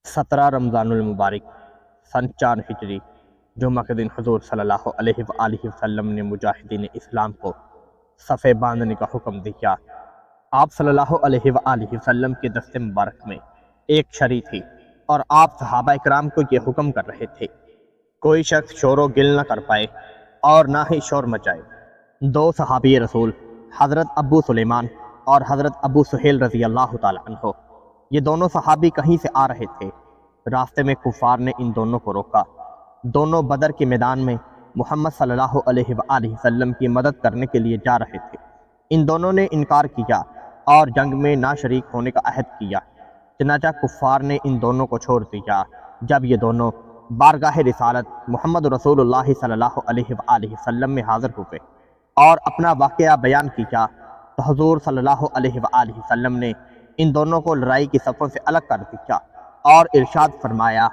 17 رمضان المبارک سن 4 ہجری جمعہ کے دن حضور صلی اللہ علیہ وآلہ وسلم نے مجاہدین اسلام کو صفے باندھنے کا حکم دیا۔ آپ صلی اللہ علیہ وآلہ وسلم کے دست مبارک میں ایک چھری تھی اور آپ صحابہ اکرام کو یہ حکم کر رہے تھے کوئی شخص شور و گل نہ کر پائے اور نہ ہی شور مچائے۔ دو صحابی رسول حضرت ابو سلیمان اور حضرت ابو سہیل رضی اللہ تعالیٰ عنہ، یہ دونوں صحابی کہیں سے آ رہے تھے۔ راستے میں کفار نے ان دونوں کو روکا۔ دونوں بدر کے میدان میں محمد صلی اللہ علیہ وآلہ وسلم کی مدد کرنے کے لیے جا رہے تھے۔ ان دونوں نے انکار کیا اور جنگ میں نہ شریک ہونے کا عہد کیا۔ چنانچہ کفار نے ان دونوں کو چھوڑ دیا۔ جب یہ دونوں بارگاہ رسالت محمد رسول اللہ صلی اللہ علیہ وآلہ وسلم میں حاضر ہوئے اور اپنا واقعہ بیان کیا تو حضور صلی اللہ علیہ وآلہ وسلم نے ان دونوں کو لڑائی کی صفوں سے الگ کر دیا اور ارشاد فرمایا،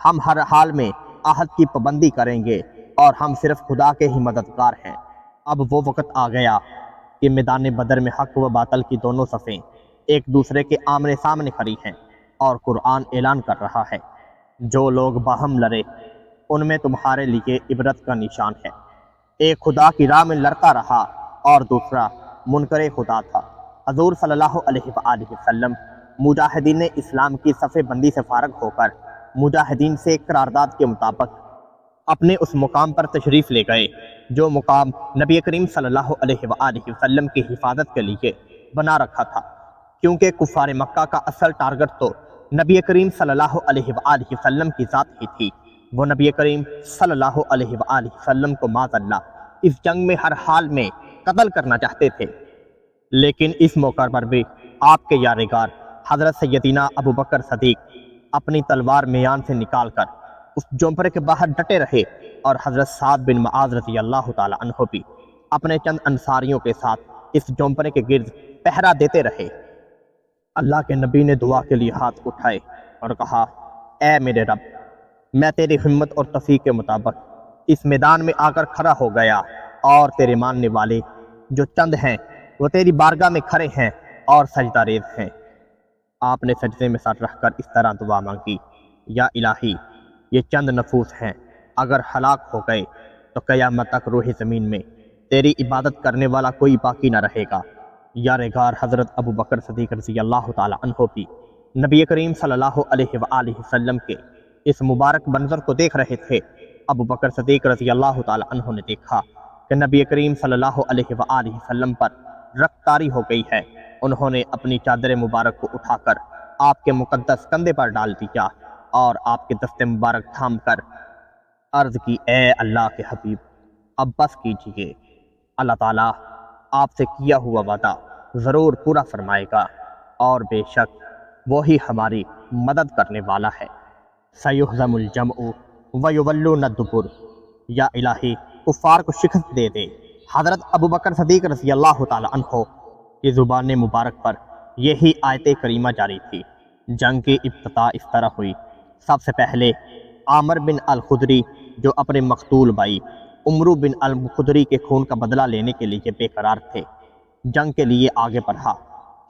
ہم ہر حال میں عہد کی پابندی کریں گے اور ہم صرف خدا کے ہی مددگار ہیں۔ اب وہ وقت آ گیا کہ میدان بدر میں حق و باطل کی دونوں صفیں ایک دوسرے کے آمنے سامنے کھڑی ہیں اور قرآن اعلان کر رہا ہے، جو لوگ باہم لڑے ان میں تمہارے لیے عبرت کا نشان ہے۔ ایک خدا کی راہ میں لڑتا رہا اور دوسرا منکر خدا تھا۔ حضور صلی اللہ علیہ وآلہ وسلم مجاہدین اسلام کی صفے بندی سے فارغ ہو کر مجاہدین سے قرارداد کے مطابق اپنے اس مقام پر تشریف لے گئے جو مقام نبی کریم صلی اللہ علیہ وآلہ وسلم کی حفاظت کے لیے بنا رکھا تھا، کیونکہ کفار مکہ کا اصل ٹارگٹ تو نبی کریم صلی اللہ علیہ وآلہ وسلم کی ذات ہی تھی۔ وہ نبی کریم صلی اللہ علیہ وآلہ وسلم کو معاذ اللہ اس جنگ میں ہر حال میں قتل کرنا چاہتے تھے، لیکن اس موقع پر بھی آپ کے یادگار حضرت سیدنا ابو بکر صدیق اپنی تلوار میان سے نکال کر اس جونپرے کے باہر ڈٹے رہے اور حضرت سعد بن معاذ رضی اللہ تعالی عنہ بھی اپنے چند انصاریوں کے ساتھ اس جونپرے کے گرد پہرا دیتے رہے۔ اللہ کے نبی نے دعا کے لیے ہاتھ اٹھائے اور کہا، اے میرے رب، میں تیری ہمت اور توفیق کے مطابق اس میدان میں آ کر کھڑا ہو گیا اور تیرے ماننے والے جو چند ہیں وہ تیری بارگاہ میں کھڑے ہیں اور سجدہ ریز ہیں۔ آپ نے سجدے میں سر رکھ کر اس طرح دعا مانگی، یا الہی، یہ چند نفوس ہیں، اگر ہلاک ہو گئے تو قیامت تک روح زمین میں تیری عبادت کرنے والا کوئی باقی نہ رہے گا۔ یارغار حضرت ابو بکر صدیق رضی اللہ تعالی عنہ بھی نبی کریم صلی اللہ علیہ وآلہ وسلم کے اس مبارک منظر کو دیکھ رہے تھے۔ ابو بکر صدیق رضی اللہ تعالی عنہ نے دیکھا کہ نبی کریم صلی اللہ علیہ وآلہ وسلم پر رخ طاری ہو گئی ہے۔ انہوں نے اپنی چادر مبارک کو اٹھا کر آپ کے مقدس کندھے پر ڈال دیا اور آپ کے دست مبارک تھام کر عرض کی، اے اللہ کے حبیب، اب بس کیجئے، اللہ تعالیٰ آپ سے کیا ہوا وعدہ ضرور پورا فرمائے گا اور بے شک وہی ہماری مدد کرنے والا ہے۔ سیہزم الجمع ویولون الدبر، یا الہی کفار کو شکست دے دے۔ حضرت ابو بکر صدیق رضی اللہ تعالی عنہ کی زبان مبارک پر یہی آیت کریمہ جاری تھی۔ جنگ کی ابتدا اس طرح ہوئی، سب سے پہلے عامر بن الخدری جو اپنے مقتول بھائی عمرو بن الخدری کے خون کا بدلہ لینے کے لیے بے قرار تھے، جنگ کے لیے آگے بڑھا۔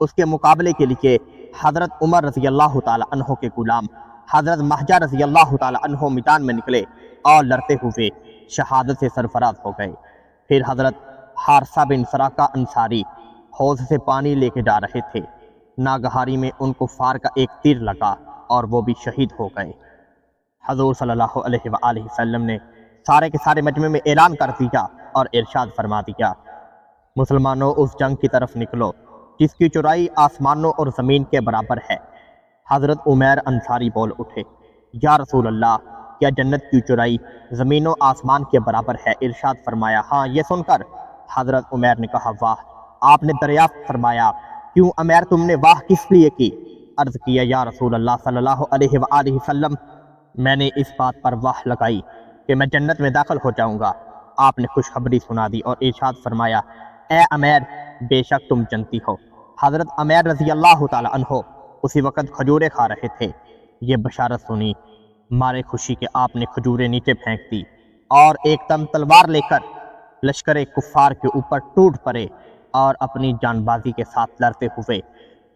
اس کے مقابلے کے لیے حضرت عمر رضی اللہ تعالی عنہ کے غلام حضرت مہجہ رضی اللہ تعالی عنہ میدان میں نکلے اور لڑتے ہوئے شہادت سے سرفراز ہو گئے۔ پھر حضرت حارثہ بن سراقہ انصاری حوض سے پانی لے کے جا رہے تھے، ناگہاری میں ان کفار کا ایک تیر لگا اور وہ بھی شہید ہو گئے۔ حضور صلی اللہ علیہ وآلہ وسلم نے سارے کے سارے مجمع میں اعلان کر دیا اور ارشاد فرما دیا، مسلمانوں اس جنگ کی طرف نکلو جس کی چوڑائی آسمانوں اور زمین کے برابر ہے۔ حضرت عمیر انصاری بول اٹھے، یا رسول اللہ، کیا جنت کی چوڑائی زمین و آسمان کے برابر ہے؟ ارشاد فرمایا، ہاں۔ یہ سن کر حضرت عمیر نے کہا، واہ! آپ نے دریافت فرمایا، کیوں عمیر تم نے واہ کس لیے کی؟ عرض کیا، یا رسول اللہ صلی اللہ علیہ وآلہ وسلم، میں نے اس بات پر واہ لگائی کہ میں جنت میں داخل ہو جاؤں گا۔ آپ نے خوشخبری سنا دی اور ارشاد فرمایا، اے عمیر، بے شک تم جنتی ہو۔ حضرت عمیر رضی اللہ تعالی عنہ اسی وقت کھجوریں کھا رہے تھے۔ یہ بشارت سنی، مارے خوشی کے آپ نے کھجوریں نیچے پھینک دی اور ایک دم تلوار لے کر لشکر کفار کے اوپر ٹوٹ پڑے اور اپنی جان بازی کے ساتھ لڑتے ہوئے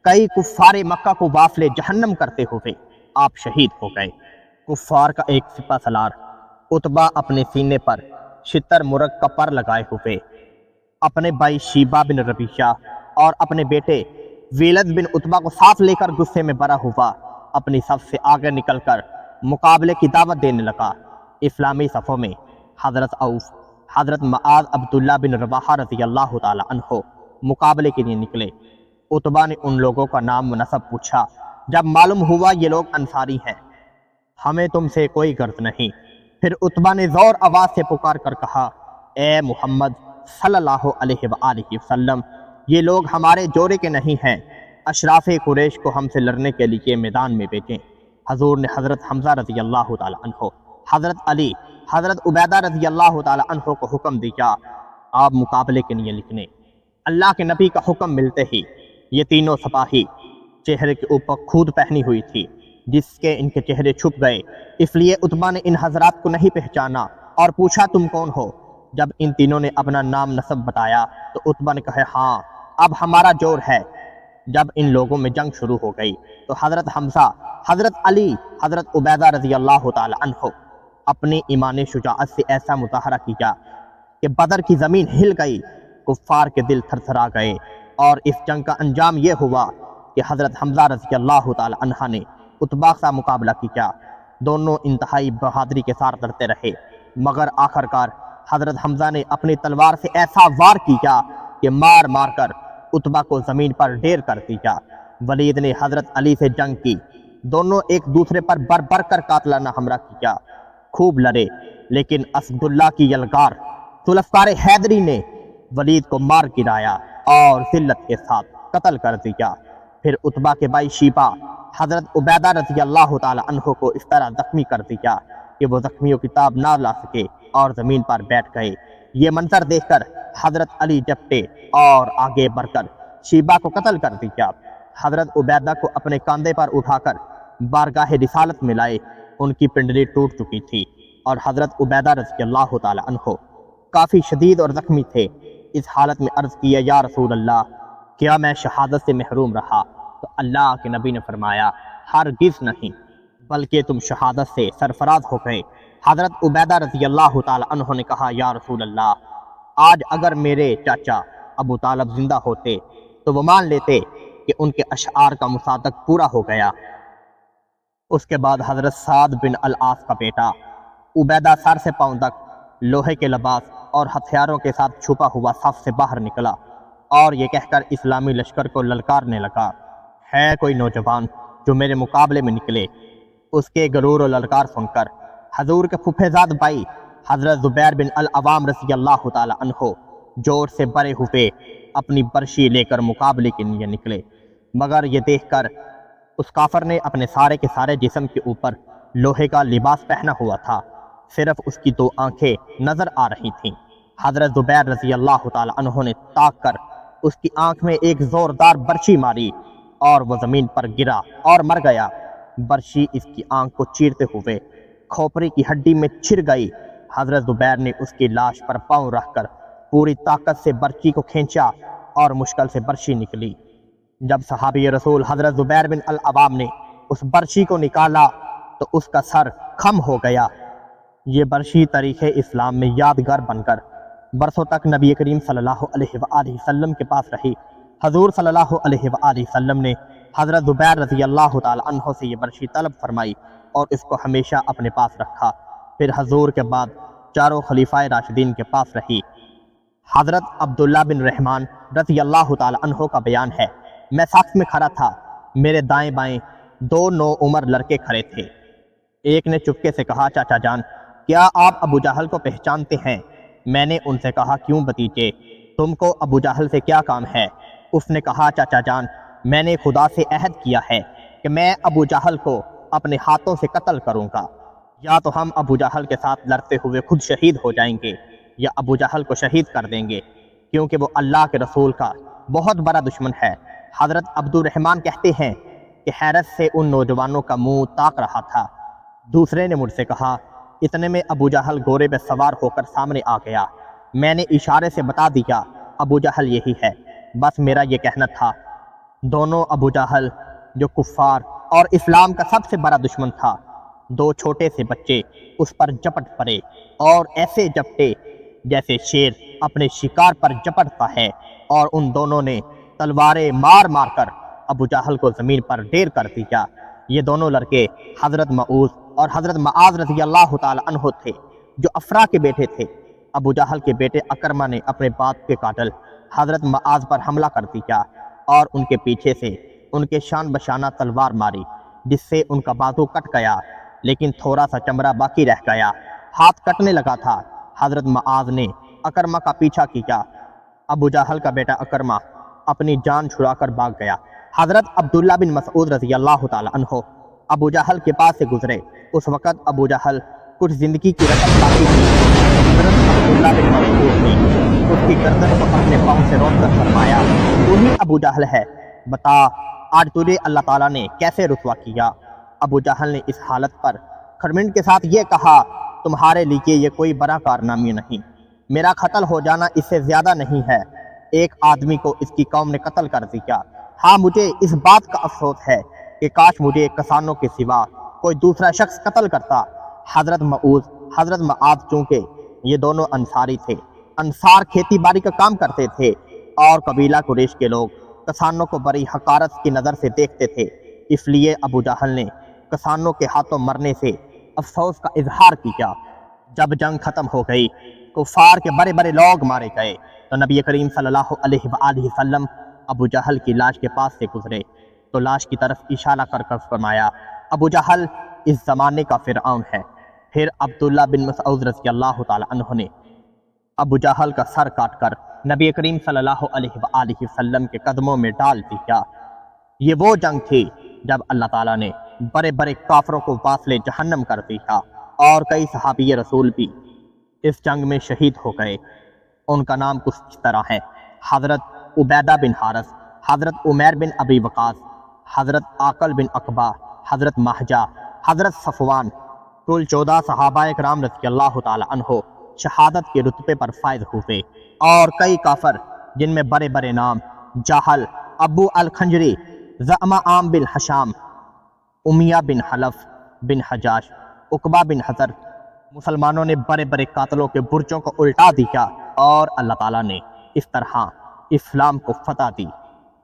کئی کفار مکہ کو وافل جہنم کرتے ہوئے آپ شہید ہو گئے۔ کفار کا ایک سپہ سالار عتبہ اپنے سینے پر شتر مرغ کا پر لگائے ہوئے اپنے بھائی شیبہ بن ربیعہ اور اپنے بیٹے ویلد بن عتبہ کو ساتھ لے کر غصے میں بھرا ہوا اپنی صف سے آگے نکل کر مقابلے کی دعوت دینے لگا۔ اسلامی صفوں میں حضرت عوف، حضرت معاذ عبداللہ بن رواحہ رضی اللہ تعالی عنہ مقابلے کے لیے نکلے۔ عتبہ نے ان لوگوں کا نام و نسب پوچھا۔ جب معلوم ہوا یہ لوگ انصاری ہیں، ہمیں تم سے کوئی غرض نہیں، پھر عتبہ نے زور آواز سے پکار کر کہا، اے محمد صلی اللہ علیہ وآلہ وسلم، یہ لوگ ہمارے جوڑے کے نہیں ہیں، اشراف قریش کو ہم سے لڑنے کے لیے میدان میں بھیجیں۔ حضور نے حضرت حمزہ رضی اللہ تعالی عنہ، حضرت علی، حضرت عبیدہ رضی اللہ تعالی عنہ کو حکم دیا آپ مقابلے کے لیے نکلیں۔ اللہ کے نبی کا حکم ملتے ہی یہ تینوں سپاہی چہرے کے اوپر کھود پہنی ہوئی تھی جس کے ان کے چہرے چھپ گئے، اس لیے عتبہ نے ان حضرات کو نہیں پہچانا اور پوچھا تم کون ہو؟ جب ان تینوں نے اپنا نام نسب بتایا تو عتبہ نے کہا ہاں اب ہمارا جور ہے۔ جب ان لوگوں میں جنگ شروع ہو گئی تو حضرت حمزہ، حضرت علی، حضرت عبیدہ رضی اللہ تعالی عنہ اپنی ایمان شجاعت سے ایسا مظاہرہ کیا کہ بدر کی زمین ہل گئی، کفار کے دل تھرتھرا گئے، اور اس جنگ کا انجام یہ ہوا کہ حضرت حمزہ رضی اللہ تعالی عنہ نے عتبہ کا مقابلہ کیا۔ دونوں انتہائی بہادری کے ساتھ لڑتے رہے، مگر آخرکار حضرت حمزہ نے اپنی تلوار سے ایسا وار کیا کہ مار مار کر عتبہ کو زمین پر ڈھیر کر دیا۔ ولید نے حضرت علی سے جنگ کی، دونوں ایک دوسرے پر بر بر کر قاتلانہ حملہ کیا، خوب لڑے، لیکن اسداللہ کی یلغار ذوالفقار حیدری نے ولید کو مار گرایا اور ذلت کے ساتھ قتل کر دیا۔ پھر عتبہ کے بھائی شیبہ، حضرت عبیدہ رضی اللہ تعالی عنہ کو اس طرح زخمی کر دیا کہ وہ زخمیوں کی تاب نہ لا سکے اور زمین پر بیٹھ گئے۔ یہ منظر دیکھ کر حضرت علی جپٹے اور آگے بڑھ کر شیبہ کو قتل کر دیا۔ حضرت عبیدہ کو اپنے کاندھے پر اٹھا کر بارگاہ رسالت میں لائے، ان کی پنڈلی ٹوٹ چکی تھی اور حضرت عبیدہ رضی اللہ تعالی عنہ کافی شدید اور زخمی تھے۔ اس حالت میں عرض کیا یا رسول اللہ، کیا میں شہادت سے محروم رہا؟ تو اللہ کے نبی نے فرمایا ہرگز نہیں، بلکہ تم شہادت سے سرفراز ہو گئے۔ حضرت عبیدہ رضی اللہ تعالی عنہ نے کہا یا رسول اللہ، آج اگر میرے چاچا ابو طالب زندہ ہوتے تو وہ مان لیتے کہ ان کے اشعار کا مصادق پورا ہو گیا۔ اس کے بعد حضرت سعد بن العاص کا بیٹا عبیدہ سر سے پاؤں تک لوہے کے لباس اور ہتھیاروں کے ساتھ چھپا ہوا صف سے باہر نکلا اور یہ کہہ کر اسلامی لشکر کو للکارنے لگا، ہے کوئی نوجوان جو میرے مقابلے میں نکلے؟ اس کے غرور و للکار سن کر حضور کے پھپھے زاد بھائی حضرت زبیر بن العوام رضی اللہ تعالی عنہ جوش سے بھرے ہوئے اپنی برشی لے کر مقابلے کے لیے نکلے، مگر یہ دیکھ کر اس کافر نے اپنے سارے کے سارے جسم کے اوپر لوہے کا لباس پہنا ہوا تھا، صرف اس کی دو آنکھیں نظر آ رہی تھیں۔ حضرت زبیر رضی اللہ تعالی عنہ نے تاک کر اس کی آنکھ میں ایک زوردار برچی ماری اور وہ زمین پر گرا اور مر گیا۔ برچی اس کی آنکھ کو چیرتے ہوئے کھوپڑی کی ہڈی میں چھر گئی۔ حضرت زبیر نے اس کی لاش پر پاؤں رکھ کر پوری طاقت سے برچی کو کھینچا اور مشکل سے برچی نکلی۔ جب صحابی رسول حضرت زبیر بن العوام نے اس برچی کو نکالا تو اس کا سر خم ہو گیا۔ یہ برچی تاریخ اسلام میں یادگار بن کر برسوں تک نبی کریم صلی اللہ علیہ وآلہ وسلم کے پاس رہی۔ حضور صلی اللہ علیہ وآلہ وسلم نے حضرت زبیر رضی اللہ تعالی عنہ سے یہ برچی طلب فرمائی اور اس کو ہمیشہ اپنے پاس رکھا۔ پھر حضور کے بعد چاروں خلیفہ راشدین کے پاس رہی۔ حضرت عبداللہ بن رحمان رضی اللہ تعالی عنہ کا بیان ہے، میں ساکھ میں کھڑا تھا، میرے دائیں بائیں دو نو عمر لڑکے کھڑے تھے۔ ایک نے چپکے سے کہا چاچا جان کیا آپ ابو جہل کو پہچانتے ہیں؟ میں نے ان سے کہا کیوں بھتیجے، تم کو ابو جہل سے کیا کام ہے؟ اس نے کہا چاچا جان میں نے خدا سے عہد کیا ہے کہ میں ابو جہل کو اپنے ہاتھوں سے قتل کروں گا، یا تو ہم ابو جہل کے ساتھ لڑتے ہوئے خود شہید ہو جائیں گے یا ابو جہل کو شہید کر دیں گے، کیونکہ وہ اللہ کے رسول کا بہت بڑا دشمن ہے۔ حضرت عبد الرحمن کہتے ہیں کہ حیرت سے ان نوجوانوں کا منہ تاک رہا تھا۔ دوسرے نے مجھ سے کہا، اتنے میں ابو جہل گھوڑے پہ سوار ہو کر سامنے آ گیا، میں نے اشارے سے بتا دیا ابو جہل یہی ہے، بس میرا یہ کہنا تھا۔ دونوں ابو جہل جو کفار اور اسلام کا سب سے بڑا دشمن تھا۔ دو چھوٹے سے بچے اس پر جپٹ پڑے اور ایسے جپٹے جیسے شیر اپنے شکار پر جپٹتا ہے، اور ان دونوں نے تلواریں مار مار کر ابو جہل کو زمین پر ڈیر کر دیا۔ یہ دونوں لڑکے حضرت معوذ اور حضرت معاذ رضی اللہ تعالی عنہ تھے، جو افرا کے بیٹے تھے۔ ابو جہل کے بیٹے اکرمہ نے اپنے باپ کے قاتل حضرت معاذ پر حملہ کر دیا اور ان کے پیچھے سے ان کے شان بشانہ تلوار ماری، جس سے ان کا بازو کٹ گیا، لیکن تھوڑا سا چمڑا باقی رہ گیا۔ ہاتھ کٹنے لگا تھا۔ حضرت معاذ نے اکرمہ کا پیچھا کیا۔ ابو جہل کا بیٹا اکرمہ اپنی جان چھڑا کر بھاگ گیا۔ حضرت عبداللہ بن مسعود رضی اللہ تعالی عنہ ابو جہل کے پاس سے گزرے۔ اس وقت ابو جہل کچھ زندگی کی رسم باقی تھی۔ حضرت عبداللہ بن مسعود نے اس کی گردن کو اپنے پاؤں سے روک کر فرمایا، تو ہی ابو جہل ہے، بتا آج تجھے اللہ تعالیٰ نے کیسے رسوا کیا؟ ابو جہل نے اس حالت پر کھرمنڈ کے ساتھ یہ کہا، تمہارے لیے یہ کوئی بڑا کارنامہ نہیں، میرا قتل ہو جانا اس سے زیادہ نہیں ہے۔ ایک آدمی کو اس کی قوم نے قتل کر دیا۔ ہاں، مجھے اس بات کا افسوس ہے کہ کاش مجھے کسانوں کے سوا کوئی دوسرا شخص قتل کرتا۔ حضرت معوذ، حضرت معاذ چونکہ یہ دونوں انصاری تھے، انصار کھیتی باڑی کا کام کرتے تھے، اور قبیلہ قریش کے لوگ کسانوں کو بڑی حقارت کی نظر سے دیکھتے تھے، اس لیے ابو جہل نے کسانوں کے ہاتھوں مرنے سے افسوس کا اظہار کیا۔ جب جنگ ختم ہو گئی، کفار کے بڑے بڑے لوگ مارے گئے، تو نبی کریم صلی اللہ علیہ وآلہ وسلم ابو جہل کی لاش کے پاس سے گزرے تو لاش کی طرف اشارہ کر کر فرمایا، ابو جہل اس زمانے کا فرعون ہے۔ پھر عبداللہ بن مسعود رضی اللہ تعالی عنہ نے ابو جہل کا سر کاٹ کر نبی کریم صلی اللہ علیہ وآلہ وسلم کے قدموں میں ڈال دیا۔ یہ وہ جنگ تھی جب اللہ تعالیٰ نے بڑے بڑے کافروں کو واصل جہنم کر دیا، اور کئی صحابی رسول بھی اس جنگ میں شہید ہو گئے۔ ان کا نام کچھ اس طرح ہے: حضرت عبیدہ بن حارث، حضرت عمیر بن ابی وقاص، حضرت عاقل بن عقبہ، حضرت مہجہ، حضرت صفوان۔ کل 14 صحابہ کرام رضی اللہ تعالی عنہ شہادت کے رتبے پر فائز ہوئے، اور کئی کافر جن میں بڑے بڑے نام جہل، ابو الخنجری، زعمہ عام بن حشام، امیہ بن حلف بن حجاج، عقبہ بن حضر، مسلمانوں نے بڑے بڑے قاتلوں کے برجوں کو الٹا دیا، اور اللہ تعالیٰ نے اس طرح اسلام کو فتح دی۔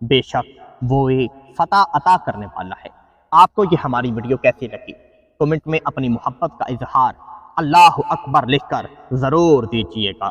بے شک وہ ایک فتح عطا کرنے والا ہے۔ آپ کو یہ ہماری ویڈیو کیسی لگی؟ کمنٹ میں اپنی محبت کا اظہار اللہ اکبر لکھ کر ضرور دیجیے گا۔